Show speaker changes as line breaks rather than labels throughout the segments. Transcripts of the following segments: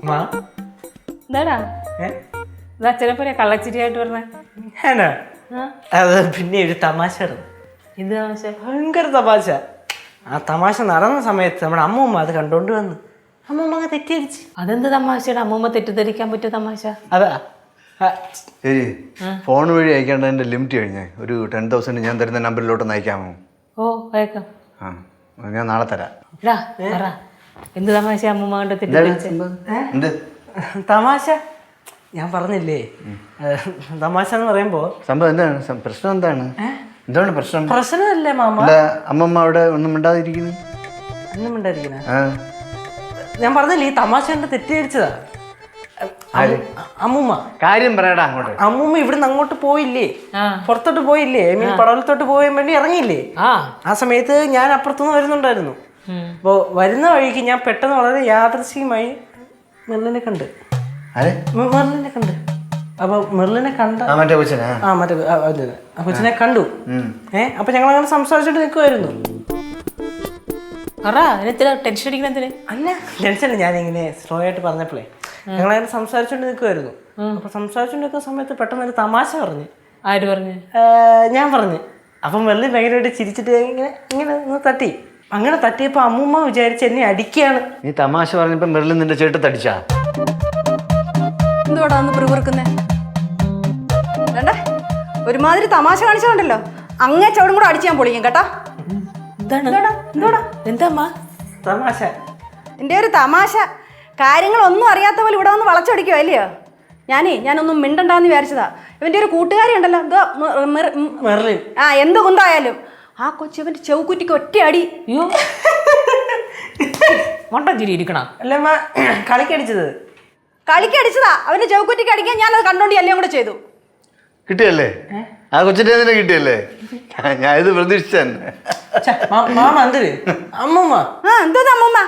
എന്താടാ അച്ഛനെപ്പോലെ കള്ളച്ചിരിയായിട്ട് പറഞ്ഞ
അത് പിന്നെ ഒരു തമാശ.
ഇത് തമാശ?
ഭയങ്കര തമാശ. ആ തമാശ നടന്ന സമയത്ത് നമ്മുടെ അമ്മൂമ്മ അത് കണ്ടോണ്ട് വന്നു. അമ്മൂമ്മ തെറ്റിദ്ധരിച്ച്.
അതെന്ത് തമാശയുടെ അമ്മൂമ്മ തെറ്റിദ്ധരിക്കാൻ പറ്റിയ തമാശ?
അതാ
ശരി, ഫോൺ വഴി അയക്കേണ്ടതിന്റെ ലിമിറ്റ് കഴിഞ്ഞേ. ഒരു 10,000 ഞാൻ തരുന്ന നമ്പറിലോട്ട് അയക്കാമോ?
ഓ അയക്കാം.
ആ, ഞാൻ നാളെ തരാം.
എന്ത് തമാശ അമ്മൂമ്മ കണ്ട് തെറ്റിദ്ധരിച്ച്?
തമാശ ഞാൻ പറഞ്ഞില്ലേ. തമാശ എന്ന് പറയുമ്പോ
സംഭവം എന്താണ്? പ്രശ്നം എന്താണ്? എന്താണ് പ്രശ്നം?
പ്രശ്നമല്ലേ മാമ?
അമ്മമ്മ അവിടെ ഒന്നും മിണ്ടാതിരിക്കുന്നു.
ഒന്നും മിണ്ടാതിരിക്കുന്ന ഞാൻ പറഞ്ഞില്ലേ, ഈ തമാശ കണ്ട് തെറ്റിദ്ധരിച്ചതാ അമ്മൂമ്മ.
കാര്യം പറയടാ അങ്ങോട്ട്.
അമ്മൂമ്മ ഇവിടുന്ന് അങ്ങോട്ട് പോയില്ലേ, പുറത്തോട്ട് പോയില്ലേ, പടവലത്തോട്ട് പോകാൻ വേണ്ടി ഇറങ്ങിയില്ലേ. ആ സമയത്ത് ഞാൻ അപ്പുറത്തുനിന്ന് വരുന്നുണ്ടായിരുന്നു. അപ്പോൾ വരുന്ന വഴിക്ക് ഞാൻ പെട്ടെന്ന് വളരെ യാദൃശ്ചികമായി മെർലിനെ കണ്ട്. അപ്പൊ മെർലിനെ കണ്ട
മറ്റേ കൊച്ചിനെ
ആ കൊച്ചിനെ കണ്ടു. അപ്പൊ ഞങ്ങൾ അങ്ങനെ സംസാരിച്ചിട്ട് നിൽക്കുമായിരുന്നു.
ടെൻഷൻ അടിക്കണ
അല്ല, ടെൻഷൻ ഞാനിങ്ങനെ സ്ലോ ആയിട്ട് പറഞ്ഞപ്പോഴേ ഞങ്ങളങ്ങനെ സംസാരിച്ചോണ്ട് നിൽക്കുമായിരുന്നു. അപ്പൊ സംസാരിച്ചോണ്ട് നിൽക്കുന്ന സമയത്ത് പെട്ടെന്ന് ഒരു തമാശ പറഞ്ഞു.
ആര് പറഞ്ഞു?
ഞാൻ പറഞ്ഞു. അപ്പം വെള്ളം ഭയങ്കരമായിട്ട് ചിരിച്ചിട്ട് ഇങ്ങനെ ഇങ്ങനെ ഒന്ന് തട്ടി. അങ്ങനെ തട്ടിയപ്പോ അമ്മൂമ്മ വിചാരിച്ച് എന്നെ അടിക്കുകയാണ്.
നീ തമാശ പറഞ്ഞപ്പോ മെർലിൻ നിന്റെ ചേട്ടത്തടിച്ചാ?
എന്തോടാ ഒന്ന് പിറുപിറുക്കുന്നേ? ഒരുമാതിരി തമാശ കാണിച്ചോണ്ടല്ലോ, അങ്ങേ ചവിടും കൂടെ അടിച്ച് ഞാൻ പൊളിക്കും കേട്ടാ.
തമാശ
എൻ്റെ ഒരു തമാശ. കാര്യങ്ങളൊന്നും അറിയാത്ത പോലെ ഇവിടെ വന്ന് വളച്ചൊടിക്കുവോ അല്ലയോ? ഞാനൊന്നും മിണ്ടണ്ടെന്ന് വിചാരിച്ചതാ. ഇവൻ്റെ ഒരു കൂട്ടുകാരി ഉണ്ടല്ലോ,
മെർലിൻ.
എന്ത് കുന്തായാലും ആ കൊച്ചവൻ്റെ ചെവുക്കുറ്റിക്ക് ഒറ്റ അടി.
അല്ലമ്മ കളിക്കടിച്ചത്.
കളിക്കടിച്ചതാ, അവൻ്റെ ചെവുക്കുറ്റിക്ക് അടിക്കാൻ ഞാനത് കണ്ടോണ്ടി എല്ലാം കൂടെ ചെയ്തു.
കിട്ടിയല്ലേ? ആ കൊച്ചിന്റെ തന്നെ കിട്ടിയല്ലേ? ഞാൻ ഇത് പ്രതീക്ഷിച്ച
അമ്മൂമ്മ.
എന്തോ അമ്മൂമ്മ?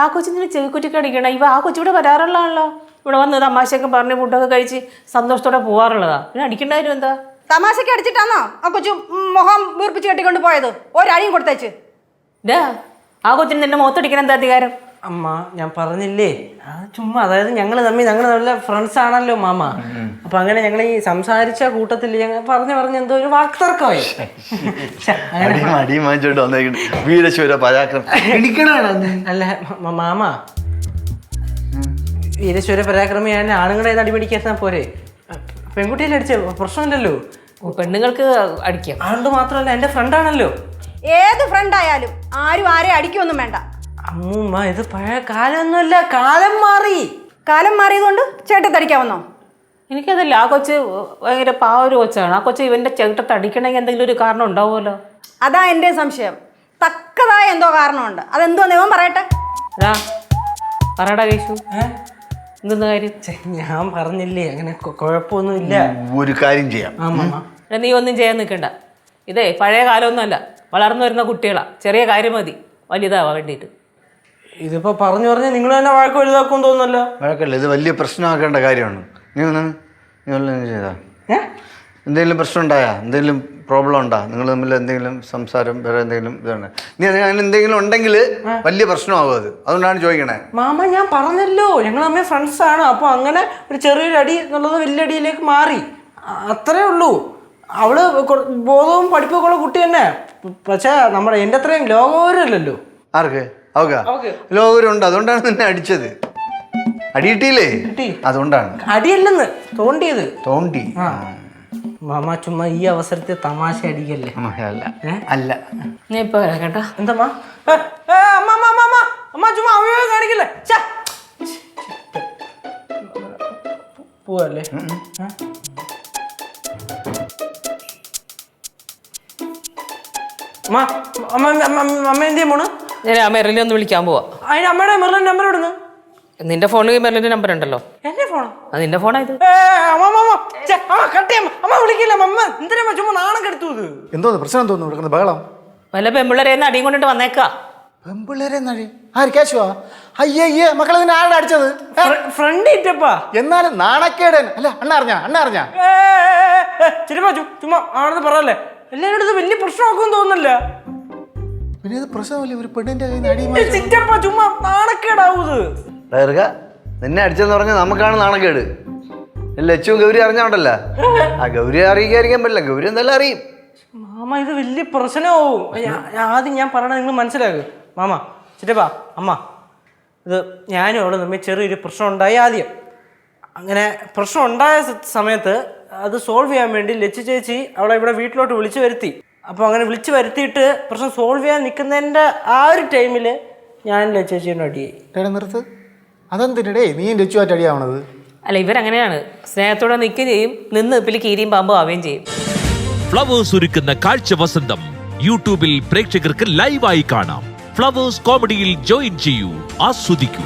ആ കൊച്ചിന് ചെവിക്കുറ്റിക്ക് അടിക്കണ. ഇവ ആ കൊച്ചിവിടെ വരാറുള്ളതാണല്ലോ. ഇവിടെ വന്ന് തമാശയൊക്കെ പറഞ്ഞ് ഫുഡൊക്കെ കഴിച്ച് സന്തോഷത്തോടെ പോവാറുള്ളതാ. പിന്നെ അടിക്കണ്ടായിരുന്നു എന്താ?
തമാശക്ക് അടിച്ചിട്ടാന്നോ ആ കൊച്ചു മുഖം വീർപ്പിച്ച് കെട്ടിക്കൊണ്ട് പോയത്? ഒരടിയും കൊടുത്തേച്ച്.
ആ കൊച്ചിന് നിന്റെ മുഖത്തടിക്കണം എന്താ അധികാരം?
അമ്മ ഞാൻ പറഞ്ഞില്ലേ, അത് ചുമ്മാ. അതായത് ഞങ്ങൾ നല്ല ഫ്രണ്ട്സ് ആണല്ലോ മാമ. അപ്പൊ അങ്ങനെ ഞങ്ങൾ ഈ സംസാരിച്ച കൂട്ടത്തിൽ ഞങ്ങൾ പറഞ്ഞ് എന്തോ ഒരു വാക്തർക്കമായി. അല്ല മാമ, വീരശൂര പരാക്രമിയാണ്. ആണുങ്ങളെ അടിപിടിക്കാൻ പോരെ, പെൺകുട്ടിയെ അടിച്ച പ്രശ്നമില്ലല്ലോ.
പെണ്ണുങ്ങൾക്ക് അടിക്കാം.
അതുകൊണ്ട് മാത്രമല്ല, എന്റെ ഫ്രണ്ടാണല്ലോ.
ഏത് ഫ്രണ്ടായാലും ആരും ആരെ അടിക്കൊന്നും വേണ്ട.
അമ്മൂമ്മ, ഇത് പഴയ കാലമൊന്നുമല്ല, കാലം മാറി.
കാലം മാറിയതുകൊണ്ട് ചേട്ടത്തടിക്കാമെന്നോ?
എനിക്കതല്ല, ആ കൊച്ച് ഭയങ്കര പാവൊരു കൊച്ചാണ്. ആ കൊച്ച് ഇവന്റെ ചേട്ടത്ത് അടിക്കണമെങ്കിൽ എന്തെങ്കിലും ഒരു കാരണം ഉണ്ടാവുമല്ലോ.
അതാ എൻ്റെ സംശയം. തക്കതായ എന്തോ കാരണമുണ്ട്. അതെന്തോ ഇവൻ പറയട്ടെ.
പറയടാ കേശു, എന്തെന്ന കാര്യം?
ഞാൻ പറഞ്ഞില്ലേ, അങ്ങനെ കുഴപ്പമൊന്നുമില്ല.
ഒരു കാര്യം ചെയ്യാം.
നീ ഒന്നും ചെയ്യാൻ നിൽക്കണ്ട. ഇതേ പഴയ കാലമൊന്നുമല്ല, വളർന്നു വരുന്ന കുട്ടികളാ. ചെറിയ കാര്യം മതി വലുതാവാൻ വേണ്ടിയിട്ട്.
ഇതിപ്പോ പറഞ്ഞു പറഞ്ഞാൽ നിങ്ങൾ തന്നെ വഴക്ക് വലുതാക്കും തോന്നുന്നല്ലോ.
വഴക്കല്ല, ഇത് വലിയ പ്രശ്നമാക്കേണ്ട കാര്യമാണ്. നീ ചെയ്താ എന്തെങ്കിലും പ്രശ്നം ഉണ്ടായാ, എന്തെങ്കിലും പ്രോബ്ലം ഉണ്ടാ, നിങ്ങൾ തമ്മിൽ എന്തെങ്കിലും സംസാരം, വേറെ എന്തെങ്കിലും ഇതാണ്, നീ അങ്ങനെ എന്തെങ്കിലും ഉണ്ടെങ്കിൽ വലിയ പ്രശ്നമാകും അത്. അതുകൊണ്ടാണ് ചോദിക്കണേ.
മാമ ഞാൻ പറഞ്ഞല്ലോ, ഞങ്ങൾ തമ്മിൽ ഫ്രണ്ട്സ് ആണ്. അപ്പൊ അങ്ങനെ ഒരു ചെറിയൊരു അടി എന്നുള്ളത് വലിയ അടിയിലേക്ക് മാറി, അത്രേ ഉള്ളൂ. അവള് ബോധവും പഠിപ്പൊക്കെ ഉള്ള കുട്ടി തന്നെ. പക്ഷെ എന്റെ അത്രയും ലോകവരല്ലോ.
ആർക്ക്? അവക്ക് ലോകവരുണ്ട്. അതുകൊണ്ടാണ് നിന്നെ അടിച്ചത്. അടി കിട്ടിയില്ലേ? അതുകൊണ്ടാണ്.
അടിയല്ലെന്ന് തോണ്ടിയത്.
തോണ്ടി.
മാമ ചുമ്മാ ഈ അവസരത്തിൽ തമാശ അടിക്കല്ലേ.
അല്ല
നീ ഇപ്പൊ കേട്ടോ.
എന്താ ചുമ്മാ അവയോഗം കാണിക്കല്ലേ. പോവല്ലേ? അമ്മ എന്ത് പോണ്?
ഞാൻ മെറിലിനെ ഒന്ന് വിളിക്കാൻ പോവാ.
അതിന് അമ്മയുടെ മെറിലിന്റെ നമ്പർ ഇടുന്നു.
നിന്റെ ഫോണിൽ മെറിലിന്റെ നമ്പർ ഉണ്ടല്ലോ.
എന്റെ ഫോണോ?
അത് നിന്റെ ഫോണായത്.
ചുമ്മാ നാണം കെടുത്തു.
എന്തോ പ്രശ്നം തോന്നുന്നു ബഹളം.
വല്ല പെമ്പിള്ളേരെന്ന് അടിയും കൊണ്ടിട്ട് വന്നേക്കാ.
പെമ്പിള്ളേരെ അയ്യേ മക്കളെ നിന്നെ ആരുടെ അടിച്ചത്?
ഫ്രണ്ട് ഇറ്റപ്പാ.
എന്നാലും നാണക്കേടൻ. അല്ല അണ്ണ അറിഞ്ഞ
ചുമ്മാ ആണെന്ന് പറയല്ലേ. എല്ലാവരും ഇത് വലിയ പ്രശ്നമാക്കും തോന്നുന്നില്ല.
പിന്നെ ഇത് പ്രശ്നമല്ലേ, ഒരു പെണ്ണിന്റെ കയ്യിൽ നിന്ന്
ചുമ്മാ നാണക്കേടാവൂത്.
നിന്നെ അടിച്ചെന്ന് പറഞ്ഞാൽ നമുക്കാണ് നാണക്കേട്. ലച്ചും ഗൗരി അറിഞ്ഞോണ്ടല്ല. ആ ഗൗരി അറിയിക്കാതിരിക്കാൻ പറ്റില്ല, ഗൗരി എന്തായാലും അറിയും.
മാമ ഇത് വലിയ പ്രശ്നമാവും. ആദ്യം ഞാൻ പറയണത് നിങ്ങൾ മനസ്സിലാക്കുക. മാമ, ചിറ്റപ്പാ, അമ്മ, ഇത് ഞാനും അവളും തമ്മിൽ ചെറിയൊരു പ്രശ്നം ഉണ്ടായി. ആദ്യം അങ്ങനെ പ്രശ്നം ഉണ്ടായ സമയത്ത് അത് സോൾവ് ചെയ്യാൻ വേണ്ടി ലച്ചു ചേച്ചി അവളെ ഇവിടെ വീട്ടിലോട്ട് വിളിച്ചു വരുത്തി. അപ്പോൾ അങ്ങനെ വിളിച്ചു വരുത്തിയിട്ട് പ്രശ്നം സോൾവ് ചെയ്യാൻ നിൽക്കുന്നതിൻ്റെ ആ ഒരു ടൈമിൽ ഞാൻ ലച്ചു ചേച്ചിയുടെ അടിയായി.
നിർത്ത്. അതെന്തിനടേ നീ ലച്ചുമായിട്ട് അടിയാവണത്?
അല്ല, ഇവരങ്ങനെയാണ്, സ്നേഹത്തോടെ നിൽക്കുകയും ചെയ്യും, നിന്ന് ഇപ്പിൽ കീരിയും പാമ്പും ആവുകയും ചെയ്യും.
ഫ്ലവേഴ്സ് ഒരുക്കുന്ന കാഴ്ച വസന്തം യൂട്യൂബിൽ പ്രേക്ഷകർക്ക് ലൈവായി കാണാം. ഫ്ലവേഴ്സ് കോമഡിയിൽ ജോയിൻ ചെയ്യൂ, ആസ്വദിക്കൂ.